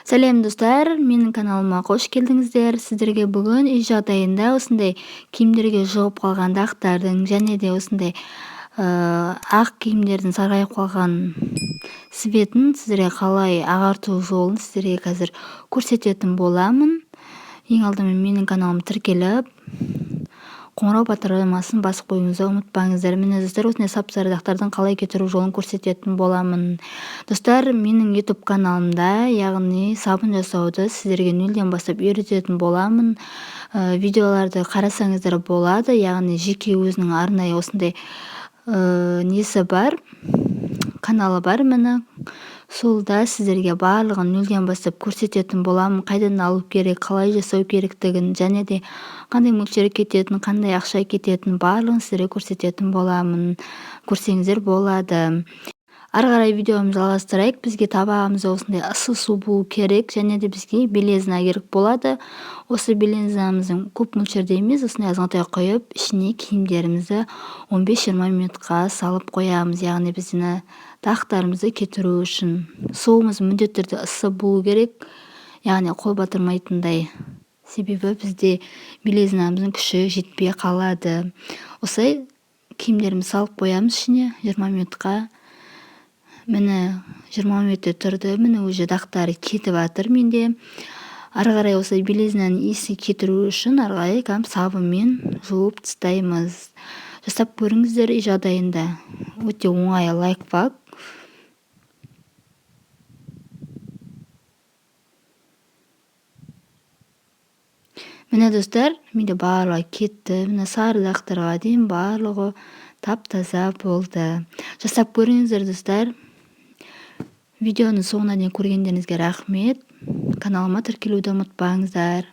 Сәлем достар, менің каналыма қош келдіңіздер. Сіздерге бүгін үй жағдайында осындай киімдерге жұғып қалған дақтардың және де осындай ақ киімдердің сарғайып қалған светін сіздерге қалай ағарту жолын сіздерге қазір көрсететін боламын. Ең алдымен менің каналым тіркеліп, қоңырау батырмасын басып қоюыңызды ұмытпаңыздар. Міне достар, осындай сап-сары дақтардың қалай кетіру жолын көрсететін боламын. Достар, менің YouTube каналымда, яғни сабын жасауды сіздерге нөлден бастап үйрететін боламын. Видеоларды қарасаңыздар болады, яғни жеке өзінің арнайы осындай несі бар, каналы бар міне. Солда сіздерге барлығын нөлден бастап көрсететін боламын. Қайдан алу керек, қалай жасау керектігін, және де қандай мөлшері кететін, қандай ақша кететін, барлығын сіздерге көрсететін боламын. Көрсеңіздер болады. Ары қарай видеомызды жалғастырайық. Бізге табағымызда осындай ыссы су болу керек, және де бізге белизна керек болады. Осы белизнамыздың көп мөлшерде емес, осындай азғантай құйып, ішіне киімдерімізді 15-20 минутқа салып қоямыз. Яғни біздің дақтарымызды кетіру үшін. Суымыз міндетті түрде ыссы болу керек, яғни қол батырмайтындай. Себебі бізде белизнамыздың күші жетпей қалады. Осылай киімдерімізді салып қоямыз ішіне 20 минутқа. Міне 20 минутте тұрды, міне уже дақтары кетіп жатыр менде. Ары қарай осылай белизнаның иісін кетіру үшін ары қарай сабынмен жуып тастаймыз. Жасап көріңіздер үй жағдайында. Өте оңай лайфхак. Міне достар, менде барлығы кетті. Міне сары дақтарға дейін барлығы тап-таза болды. Жасап көріңіздер достар. Видеоны соңына дейін көргендеріңізге рахмет. Каналыма тіркелуді ұмытпаңыздар.